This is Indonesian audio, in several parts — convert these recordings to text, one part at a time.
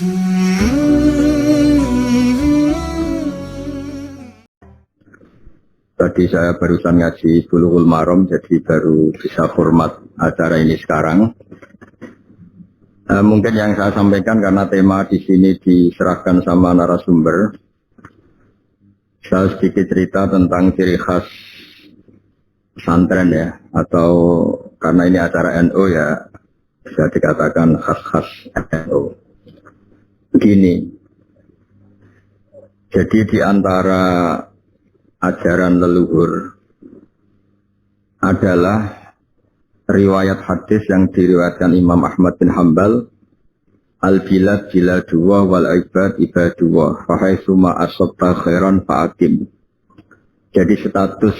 Tadi saya barusan ngaji Bulughul Maram, jadi baru bisa format acara ini sekarang. Mungkin yang saya sampaikan karena tema di sini diserahkan sama narasumber. Saya sedikit cerita tentang ciri khas pesantren ya, atau karena ini acara NU ya bisa dikatakan khas-khas NU. Begini, jadi di antara ajaran leluhur adalah riwayat hadis yang diriwayatkan Imam Ahmad bin Hanbal, al-bilad biladullah wal ibad ibadullah fahaitsuma asabta khairan fa'akim. Jadi status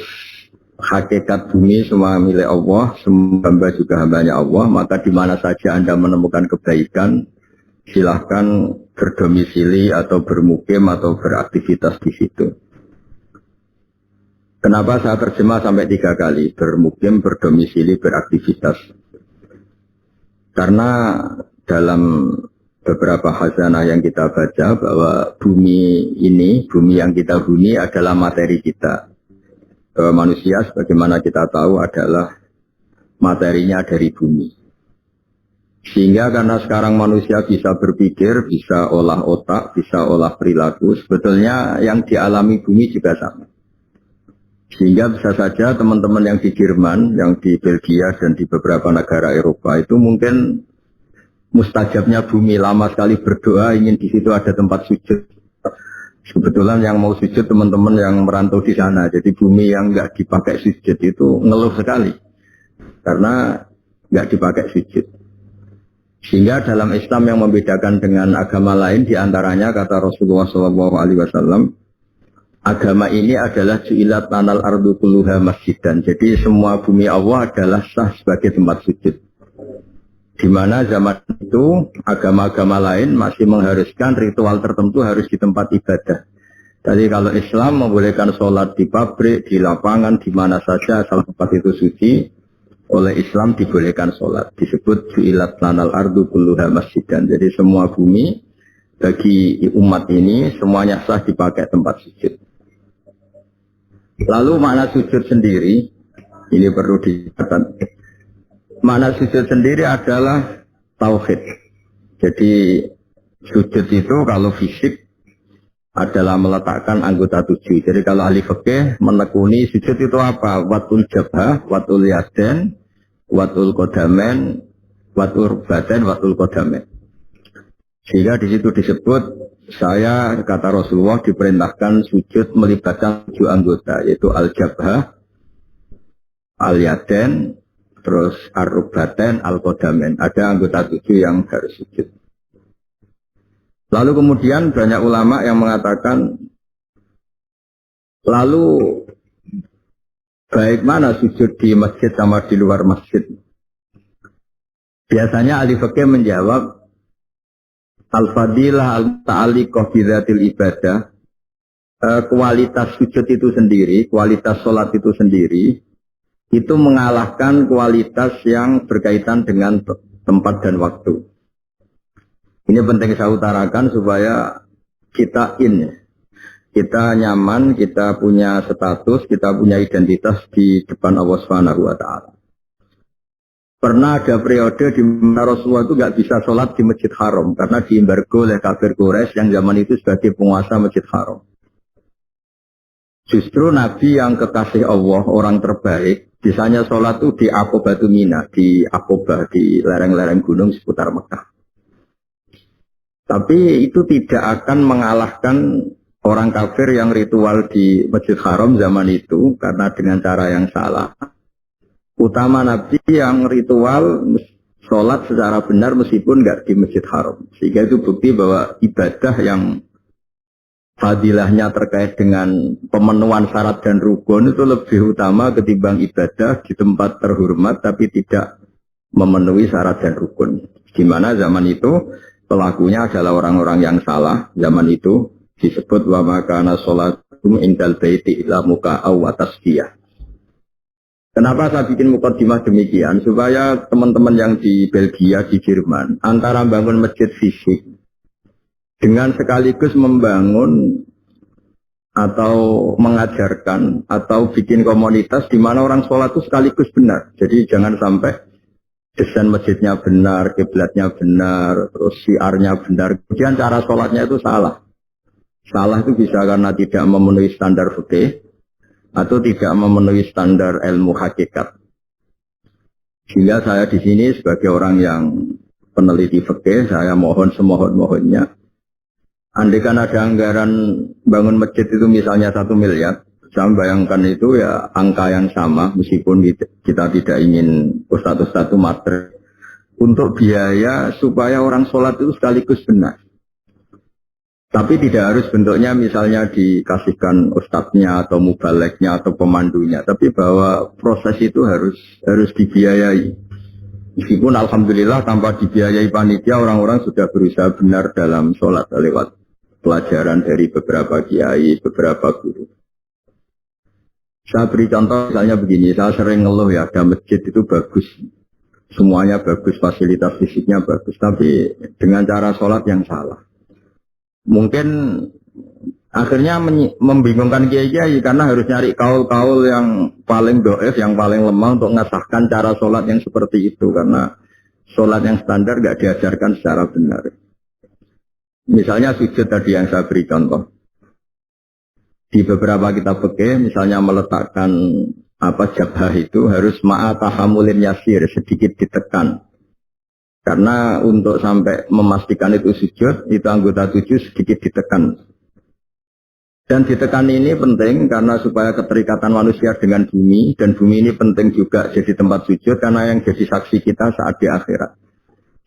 hakikat bumi semua milik Allah, semua hamba juga hambanya Allah, maka di mana saja Anda menemukan kebaikan, silahkan berdomisili atau bermukim atau beraktivitas di situ. Kenapa saya terjemah sampai 3 kali, bermukim, berdomisili, beraktivitas? Karena dalam beberapa khazanah yang kita baca bahwa bumi ini, bumi yang kita huni adalah materi kita. Bahwa manusia sebagaimana kita tahu adalah materinya dari bumi. Sehingga karena sekarang manusia bisa berpikir, bisa olah otak, bisa olah perilaku, sebetulnya yang dialami bumi juga sama. Sehingga bisa saja teman-teman yang di Jerman, yang di Belgia dan di beberapa negara Eropa itu mungkin mustajabnya bumi, lama sekali berdoa ingin di situ ada tempat sujud. Kebetulan yang mau sujud teman-teman yang merantau di sana, jadi bumi yang nggak dipakai sujud itu ngeluh sekali karena nggak dipakai sujud. Sehingga dalam Islam yang membedakan dengan agama lain diantaranya kata Rasulullah SAW, agama ini adalah ju'ilat tanal ardu kulluha masjidan. Jadi semua bumi Allah adalah sah sebagai tempat sujud. Di mana zaman itu agama-agama lain masih mengharuskan ritual tertentu harus di tempat ibadah. Jadi kalau Islam membolehkan sholat di pabrik, di lapangan, di mana saja asal tempat itu suci, oleh Islam dibolehkan sholat. Disebut ju'ilat tanal ardu kulluha masjidan. Jadi semua bumi bagi umat ini semuanya sah dipakai tempat sujud. Lalu makna sujud sendiri, ini perlu dicatat. Makna sujud sendiri adalah tauhid. Jadi sujud itu kalau fisik adalah meletakkan anggota 7. Jadi kalau ahli fikih menekuni sujud itu apa? Watul jabhah, watul yaden, watul kodamen, watul badan, watul kodamen. Sehingga di situ disebut, saya kata Rasulullah diperintahkan sujud melibatkan 7 anggota, yaitu al-jabhah, al-yaden, terus ar-rukbaten, al-kodamen. Ada anggota 7 yang harus sujud. Lalu kemudian banyak ulama yang mengatakan, lalu baik mana sujud di masjid sama di luar masjid? Biasanya ahli fikih menjawab, al-fadilah al-ta'aliqah bidatil ibadah, kualitas sujud itu sendiri, kualitas sholat itu sendiri, itu mengalahkan kualitas yang berkaitan dengan tempat dan waktu. Ini penting saya utarakan supaya kita kita nyaman, kita punya status, kita punya identitas di depan Allah Subhanahu wa Ta'ala. Pernah ada periode di mana Rasulullah itu nggak bisa sholat di Masjid Haram karena diembargo oleh kafir Quraisy yang zaman itu sebagai penguasa Masjid Haram. Justru Nabi yang kekasih Allah, orang terbaik, bisanya sholat itu di Aqobatu Mina, di Aqobah, di lereng-lereng gunung seputar Mekah. Tapi itu tidak akan mengalahkan orang kafir yang ritual di Masjid Haram zaman itu karena dengan cara yang salah. Utama Nabi yang ritual sholat secara benar meskipun nggak di Masjid Haram. Sehingga itu bukti bahwa ibadah yang fadilahnya terkait dengan pemenuhan syarat dan rukun itu lebih utama ketimbang ibadah di tempat terhormat tapi tidak memenuhi syarat dan rukun. Di mana zaman itu pelakunya adalah orang-orang yang salah. Zaman itu disebut wa makana sholatum indal baiti ila muka'aw wa tasbiyah. Kenapa saya bikin mukadimah demikian? Supaya teman-teman yang di Belgia, di Jerman, antara bangun masjid fisik dengan sekaligus membangun atau mengajarkan atau bikin komunitas di mana orang sholat itu sekaligus benar. Jadi jangan sampai desain masjidnya benar, kiblatnya benar, terus syiarnya benar, kemudian cara sholatnya itu salah. Salah itu bisa karena tidak memenuhi standar fikih atau tidak memenuhi standar ilmu hakikat. Sehingga saya di sini sebagai orang yang peneliti fikih, saya mohon semohon-mohonnya. Andai kan ada anggaran bangun masjid itu misalnya 1 miliar, saya bayangkan itu ya angka yang sama, meskipun kita tidak ingin ustadz-ustadz itu materi, untuk biaya supaya orang sholat itu sekaligus benar. Tapi tidak harus bentuknya misalnya dikasihkan ustadznya atau mubaleknya atau pemandunya, tapi bahwa proses itu harus dibiayai. Meskipun alhamdulillah tanpa dibiayai panitia orang-orang sudah berusaha benar dalam sholat lewat pelajaran dari beberapa kiai, beberapa guru. Saya beri contoh misalnya begini, saya sering ngeluh ya, ada masjid itu bagus, semuanya bagus, fasilitas fisiknya bagus, tapi dengan cara sholat yang salah. Mungkin akhirnya membingungkan kiai-kiai karena harus nyari kaul-kaul yang paling doif, yang paling lemah untuk mengesahkan cara sholat yang seperti itu, karena sholat yang standar nggak diajarkan secara benar. Misalnya sujud tadi yang saya beri contoh. Di beberapa kitab fikih misalnya meletakkan jabhah itu harus ma'atahamulin yasir, sedikit ditekan. Karena untuk sampai memastikan itu sujud, itu anggota 7 sedikit ditekan. Dan ditekan ini penting karena supaya keterikatan manusia dengan bumi, dan bumi ini penting juga jadi tempat sujud karena yang jadi saksi kita saat di akhirat.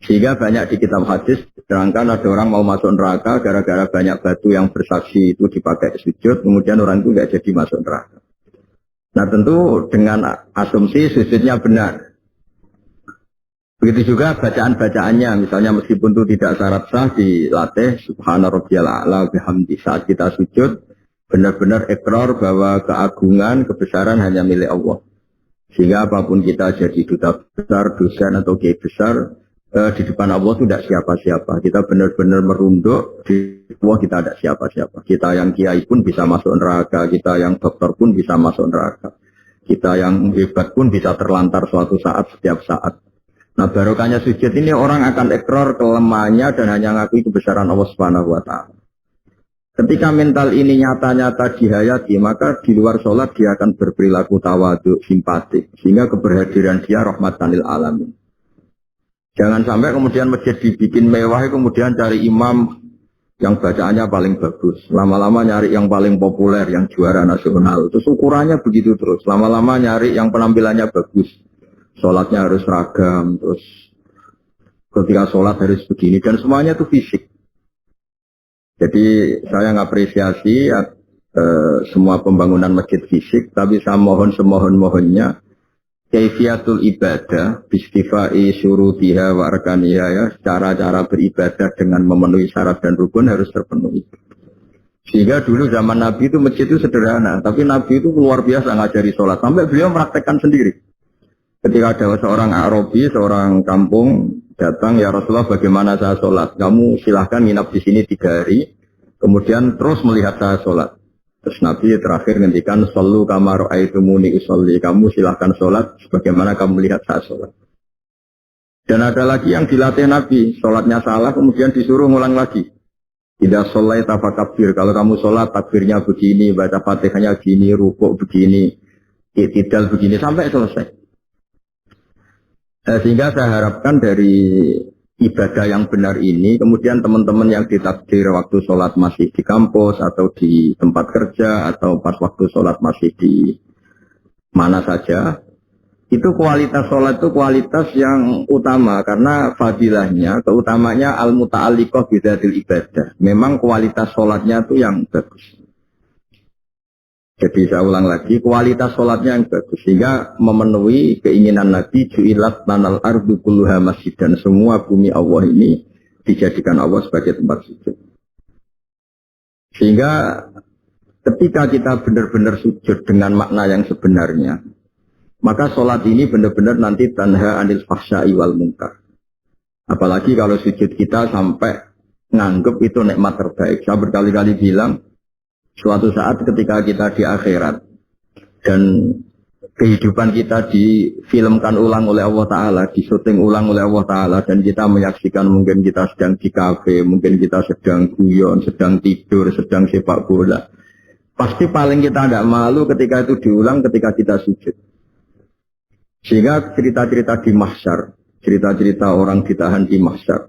Sehingga banyak di kitab hadis terangkan ada orang mau masuk neraka gara-gara banyak batu yang bersaksi itu dipakai sujud, kemudian orang itu nggak jadi masuk neraka. Nah tentu dengan asumsi sujudnya benar. Begitu juga bacaan-bacaannya, misalnya meskipun itu tidak syarat sah dilatih subhana rabbiyal a'la bihamdi, saat kita sujud benar-benar ikrar bahwa keagungan, kebesaran hanya milik Allah. Sehingga apapun kita jadi duta besar, dosen atau kiai besar, di depan Allah itu tidak siapa-siapa. Kita benar-benar merunduk di Allah, kita tidak siapa-siapa. Kita yang kiai pun bisa masuk neraka, kita yang dokter pun bisa masuk neraka, kita yang hebat pun bisa terlantar suatu saat, setiap saat. Nah barokahnya sujud ini orang akan ikrar kelemahannya dan hanya ngakui kebesaran Allah Subhanahu wa Ta'ala. Ketika mental ini nyata-nyata dihayati, maka di luar sholat dia akan berperilaku tawadhu, simpatik, sehingga keberhadiran dia rahmatan lil alamin. Jangan sampai kemudian masjid dibikin mewah, kemudian cari imam yang bacaannya paling bagus. Lama-lama nyari yang paling populer, yang juara nasional. Terus ukurannya begitu terus. Lama-lama nyari yang penampilannya bagus. Sholatnya harus ragam, terus ketika sholat harus begini. Dan semuanya itu fisik. Jadi saya ngapresiasi semua pembangunan masjid fisik, tapi saya mohon semohon-mohonnya kaifiatul ibadah bistifai syurutiha wa arkaniha, ya, cara-cara beribadah dengan memenuhi syarat dan rukun harus terpenuhi. Sehingga dulu zaman Nabi itu masjid itu sederhana, tapi Nabi itu luar biasa ngajari sholat sampai beliau meraktekkan sendiri. Ketika ada seorang Arabi, seorang kampung datang, ya Rasulullah bagaimana saya sholat? Kamu silahkan nginap di sini 3 hari, kemudian terus melihat saya sholat. Terus Nabi terakhir ngendikan, "Shallu kama ra'aitumuni usolli." Kamu silahkan sholat sebagaimana kamu lihat saya sholat. Dan ada lagi yang dilatih Nabi, sholatnya salah kemudian disuruh ngulang lagi. Tidak sholat tafakabir. Kalau kamu sholat takbirnya begini, baca fatihahnya begini, rukuk begini, i'tidal begini sampai selesai. Sehingga saya harapkan dari ibadah yang benar ini, kemudian teman-teman yang ditakdir waktu sholat masih di kampus atau di tempat kerja atau pas waktu sholat masih di mana saja, itu kualitas sholat itu kualitas yang utama karena fadilahnya, keutamanya al-muta'alliqah bidzil ibadah. Memang kualitas sholatnya itu yang bagus. Jadi saya ulang lagi, kualitas sholatnya yang bagus sehingga memenuhi keinginan Nabi, ju'ilat lanal ardu kulluha masjid, dan semua bumi Allah ini dijadikan Allah sebagai tempat sujud. Sehingga ketika kita benar-benar sujud dengan makna yang sebenarnya, maka sholat ini benar-benar nanti tanha anil fahsya'i wal munkar. Apalagi kalau sujud kita sampai nganggep itu nikmat terbaik. Saya berkali-kali bilang, suatu saat ketika kita di akhirat dan kehidupan kita difilmkan ulang oleh Allah Ta'ala, disuting ulang oleh Allah Ta'ala, dan kita menyaksikan mungkin kita sedang di kafe, mungkin kita sedang guyon, sedang tidur, sedang sepak bola. Pasti paling kita tidak malu ketika itu diulang ketika kita sujud. Sehingga cerita-cerita di mahsyar, cerita-cerita orang ditahan di mahsyar,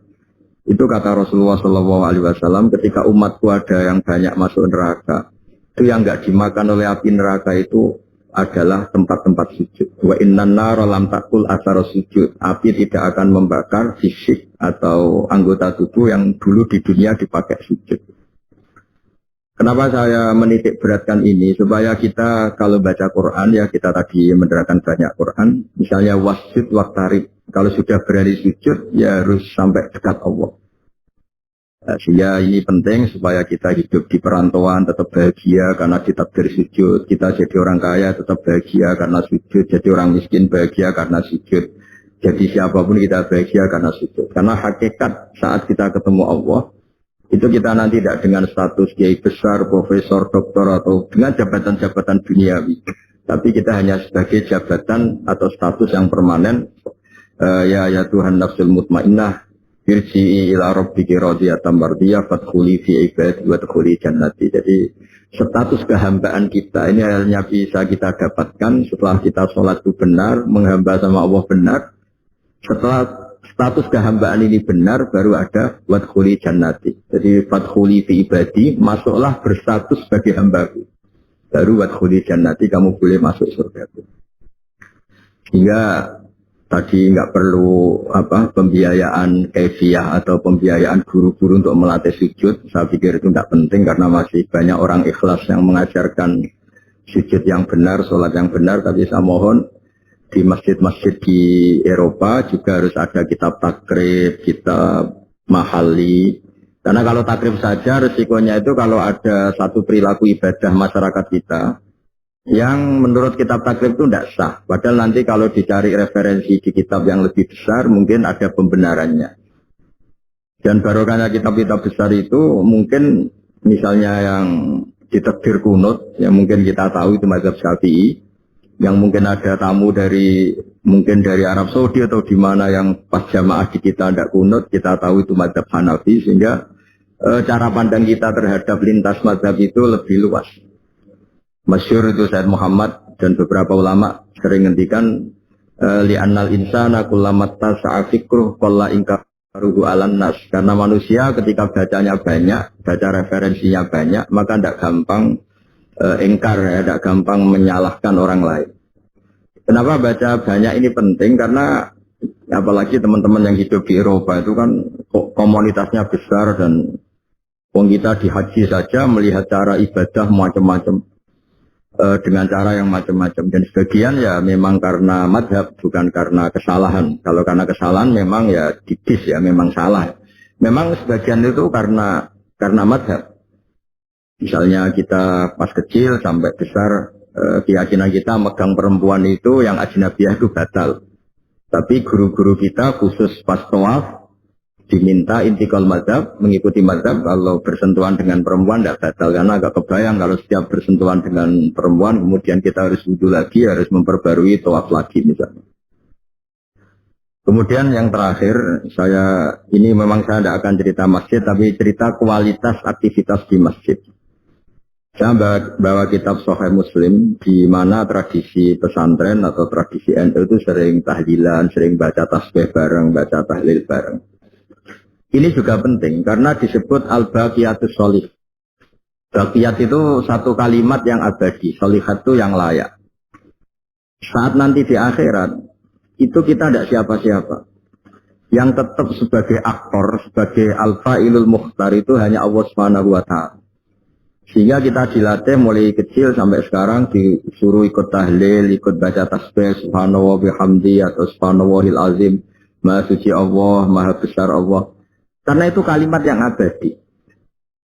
itu kata Rasulullah SAW, ketika umatku ada yang banyak masuk neraka, itu yang nggak dimakan oleh api neraka itu adalah tempat-tempat sujud. Wa innan nar lam takul asar sujud. Api tidak akan membakar fisik atau anggota tubuh yang dulu di dunia dipakai sujud. Kenapa saya menitik beratkan ini? Supaya kita kalau baca Quran, ya kita tadi menerangkan banyak Quran. Misalnya wasjud waktarib. Kalau sudah berani sujud, ya harus sampai dekat Allah. Sehingga ini penting supaya kita hidup di perantauan tetap bahagia karena ditakdir sujud. Kita jadi orang kaya tetap bahagia karena sujud. Jadi orang miskin bahagia karena sujud. Jadi siapapun kita bahagia karena sujud. Karena hakikat saat kita ketemu Allah, itu kita nanti tidak dengan status kiai besar, profesor, doktor, atau dengan jabatan-jabatan duniawi. Tapi kita hanya sebagai jabatan atau status yang permanen. Ya Tuhan nafsul mutmainnah. Irji'i ila rabbiki radiyatan mardiyah fadkhuli fi ibadi wa dkhuli jannati. Jadi status kehambaan kita ini hanya bisa kita dapatkan setelah kita sholat itu benar, menghamba sama Allah benar. Setelah status kehambaan ini benar, baru ada wadkhuli jannati. Jadi fadkhuli fi ibadi, masuklah berstatus sebagai hambaku. Baru wadkhuli jannati, kamu boleh masuk surga. Hingga tadi nggak perlu pembiayaan kefiah atau pembiayaan guru-guru untuk melatih sujud. Saya pikir itu nggak penting karena masih banyak orang ikhlas yang mengajarkan sujud yang benar, sholat yang benar. Tapi saya mohon di masjid-masjid di Eropa juga harus ada kitab takrib, kitab mahali. Karena kalau takrib saja resikonya itu kalau ada satu perilaku ibadah masyarakat kita yang menurut kitab takrib itu tidak sah. Padahal nanti kalau dicari referensi di kitab yang lebih besar, mungkin ada pembenarannya. Dan barokahnya kitab-kitab besar itu, mungkin misalnya yang ditakdir kunut, yang mungkin kita tahu itu mazhab Syafi'i, yang mungkin ada tamu mungkin dari Arab Saudi atau di mana yang pas jamaah di kita tidak kunut, kita tahu itu mazhab Hanafi, sehingga cara pandang kita terhadap lintas mazhab itu lebih luas. Masyhur itu Said Muhammad dan beberapa ulama sering ngendikan li'annal insana kullamat tasa'a fikruh qalla inkaruhu 'alan nas. Karena manusia ketika bacanya banyak, baca referensinya banyak, maka tidak gampang ingkar, tidak gampang menyalahkan orang lain. Kenapa baca banyak ini penting? Karena apalagi teman-teman yang hidup di Eropa itu kan komunitasnya besar dan kita di haji saja melihat cara ibadah macam-macam. Dengan cara yang macam-macam, dan sebagian ya memang karena madhab, bukan karena kesalahan. Kalau karena kesalahan memang ya didis, ya memang salah. Memang sebagian itu karena madhab. Misalnya kita pas kecil sampai besar, keyakinan kita megang perempuan itu yang ajnabiyah itu batal. Tapi guru-guru kita khusus pas tawaf diminta intikal mazhab, mengikuti mazhab. Kalau bersentuhan dengan perempuan tidak batal, karena agak kebayang kalau setiap bersentuhan dengan perempuan kemudian kita harus wudhu lagi, harus memperbarui tawaf lagi misalnya. Kemudian yang terakhir, ini memang saya tidak akan cerita masjid, tapi cerita kualitas aktivitas di masjid. Saya bawa kitab Sahih Muslim, di mana tradisi pesantren atau tradisi NU itu sering tahlilan, sering baca tasbih bareng, baca tahlil bareng. Ini juga penting karena disebut al-baqiyatus sholih. Baqiyat itu satu kalimat yang abadi, sholihat itu yang layak. Saat nanti di akhirat, itu kita tidak siapa-siapa. Yang tetap sebagai aktor, sebagai al-fa'ilul mukhtar itu hanya Allah Subhanahu wa ta'ala. Sehingga kita dilatih mulai kecil sampai sekarang disuruh ikut tahlil, ikut baca tasbih, subhanallah bihamdi atau subhanallahil azim, maha suci Allah, maha besar Allah. Karena itu kalimat yang abadi.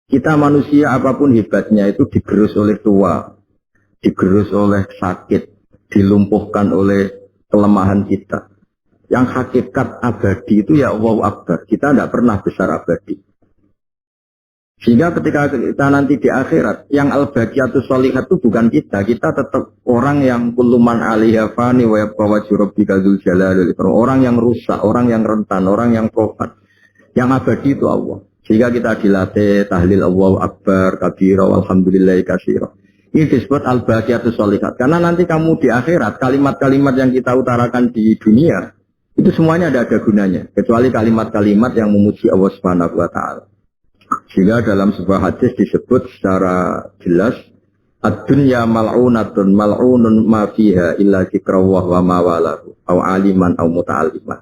Kita manusia apapun hebatnya itu digerus oleh tua, digerus oleh sakit, dilumpuhkan oleh kelemahan kita. Yang hakikat abadi itu ya Allahu Akbar. Kita tidak pernah besar abadi. Sehingga ketika kita nanti di akhirat, yang al-baqiyatus sholihat itu bukan kita. Kita tetap orang yang kulluman alaiha fani wa yabqa wajhu rabbika dzul jalali wal ikram. Orang yang rusak, orang yang rentan, orang yang profan. Yang abadi itu Allah. Sehingga kita dilatih tahlil Allahu Akbar, kabira, walhamdulillahi katsira. Ini disebut al-baqiyatus sholihat. Karena nanti kamu di akhirat, kalimat-kalimat yang kita utarakan di dunia, itu semuanya tidak ada gunanya. Kecuali kalimat-kalimat yang memuji Allah Subhanahu wa Ta'ala. Sehingga dalam sebuah hadis disebut secara jelas, ad-dunya mal'unatun mal'unun ma fiha illa zikrawah wa ma walahu au aliman au muta'aliman.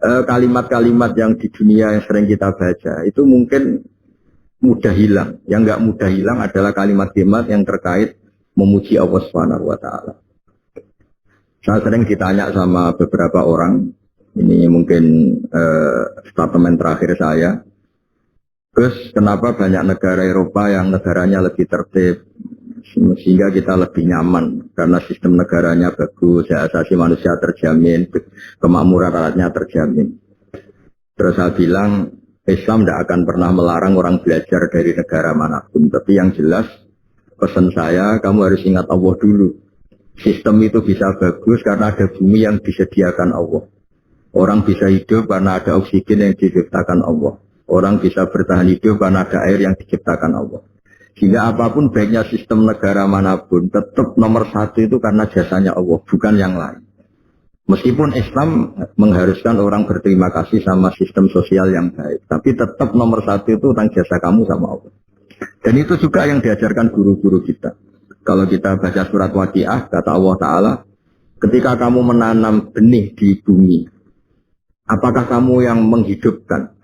Kalimat-kalimat yang di dunia yang sering kita baca itu mungkin mudah hilang. Yang enggak mudah hilang adalah kalimat-kalimat yang terkait memuji Allah Subhanahu wa Ta'ala. Saya sering ditanya sama beberapa orang, ini mungkin statement terakhir saya. Terus kenapa banyak negara Eropa yang negaranya lebih tertib sehingga kita lebih nyaman karena sistem negaranya bagus, hak asasi manusia terjamin, kemakmuran rakyatnya terjamin. Terus saya bilang Islam tidak akan pernah melarang orang belajar dari negara manapun, tapi yang jelas pesan saya kamu harus ingat Allah dulu. Sistem itu bisa bagus karena ada bumi yang disediakan Allah. Orang bisa hidup karena ada oksigen yang diciptakan Allah. Orang bisa bertahan hidup karena ada air yang diciptakan Allah. Sehingga apapun baiknya sistem negara manapun, tetap nomor satu itu karena jasanya Allah, bukan yang lain. Meskipun Islam mengharuskan orang berterima kasih sama sistem sosial yang baik, tapi tetap nomor satu itu tentang jasa kamu sama Allah. Dan itu juga yang diajarkan guru-guru kita. Kalau kita baca surat Waqiah, kata Allah Ta'ala, ketika kamu menanam benih di bumi, apakah kamu yang menghidupkan?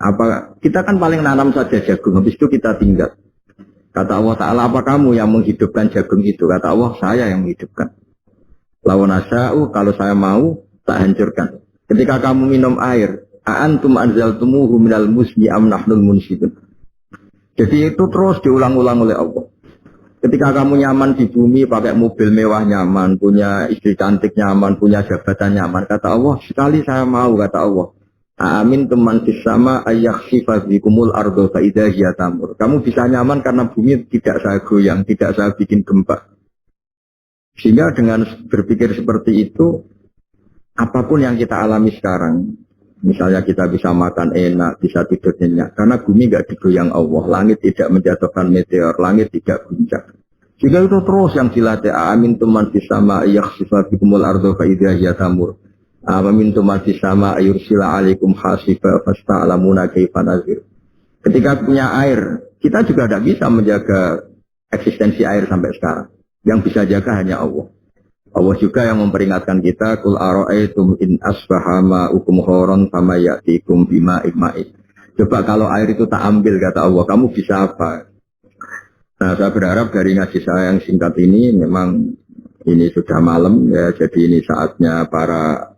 Kita kan paling nanam saja jagung, habis itu kita tinggal. Kata Allah Ta'ala, apa kamu yang menghidupkan jagung itu? Kata Allah, saya yang menghidupkan. Lawan asya'u, kalau saya mau, tak hancurkan. Ketika kamu minum air, a'antum anzaltumuhu minal musyi am nahnul munshidun. Jadi itu terus diulang-ulang oleh Allah. Ketika kamu nyaman di bumi, pakai mobil mewah nyaman, punya istri cantik nyaman, punya jabatan nyaman. Kata Allah, sekali saya mau, kata Allah. Amin teman sama ayakhsifa bikumul ardo faidah hiya tamur. Kamu bisa nyaman karena bumi tidak saya goyang, tidak saya bikin gempa. Sehingga dengan berpikir seperti itu, apapun yang kita alami sekarang, misalnya kita bisa makan enak, bisa tidur nyenyak, karena bumi nggak digoyang Allah, langit tidak menjatuhkan meteor, langit tidak guncang. Sehingga itu terus yang dilatih. Amin teman sama ayakhsifa bikumul ardo faidah hiya tamur. Memintu masih sama ayursila alaikum hasiba fasta'lamuna kaifa nazir. Ketika punya air, kita juga tidak bisa menjaga eksistensi air sampai sekarang. Yang bisa jaga hanya Allah. Allah juga yang memperingatkan kita, Qul ara'aytum in asbaha ma'ukum ghoron fama ya'tikum bima'in ma'in. Coba kalau air itu tak ambil, kata Allah, kamu bisa apa? Nah, saya berharap dari ngaji saya yang singkat ini, memang ini sudah malam, ya, jadi ini saatnya para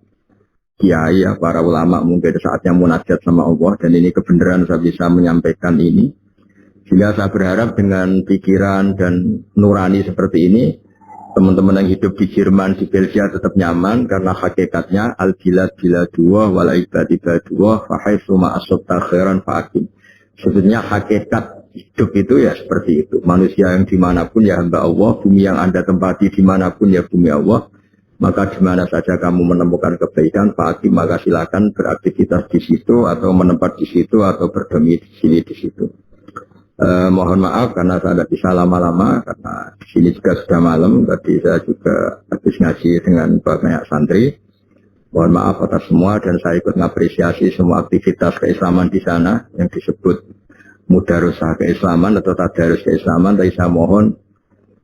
kiai, ya, para ulama mungkin saatnya munajat sama Allah, dan ini kebenaran saya bisa menyampaikan ini. Sehingga saya berharap dengan pikiran dan nurani seperti ini, teman-teman yang hidup di Jerman, di Belgia tetap nyaman, karena hakikatnya al-bilad biladullah wal ibad ibadullah fa haitsu ma asabta khairan fa'akim. Sebetulnya hakikat hidup itu ya seperti itu. Manusia yang dimanapun ya hamba Allah, bumi yang Anda tempati dimanapun ya bumi Allah. Maka di mana saja kamu menemukan kebaikan, Pak Hakim, maka silakan beraktivitas di situ atau menempat di situ atau berdomisili di situ. Mohon maaf karena saya tidak bisa lama-lama karena di sini juga sudah malam. Tadi saya juga habis ngaji dengan banyak santri. Mohon maaf atas semua dan saya ikut mengapresiasi semua aktivitas keislaman di sana yang disebut mudarosah keislaman atau tadarus keislaman. Tapi saya mohon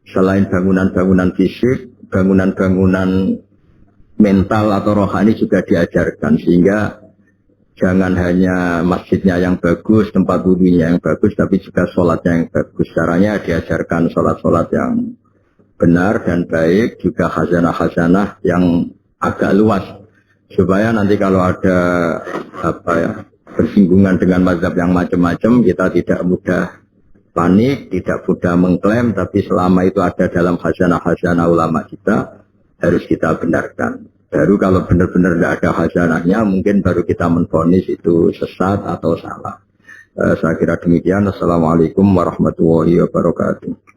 selain bangunan-bangunan fisik, bangunan-bangunan mental atau rohani juga diajarkan, sehingga jangan hanya masjidnya yang bagus, tempat wudhunya yang bagus, tapi juga sholatnya yang bagus. Caranya diajarkan sholat-sholat yang benar dan baik, juga khazanah-khazanah yang agak luas, supaya nanti kalau ada bersinggungan dengan mazhab yang macam-macam, kita tidak mudah panik, tidak mudah mengklaim, tapi selama itu ada dalam khazanah-khazanah ulama kita, harus kita benarkan. Baru kalau benar-benar tidak ada khazanahnya, mungkin baru kita menvonis itu sesat atau salah. Saya kira demikian. Assalamualaikum warahmatullahi wabarakatuh.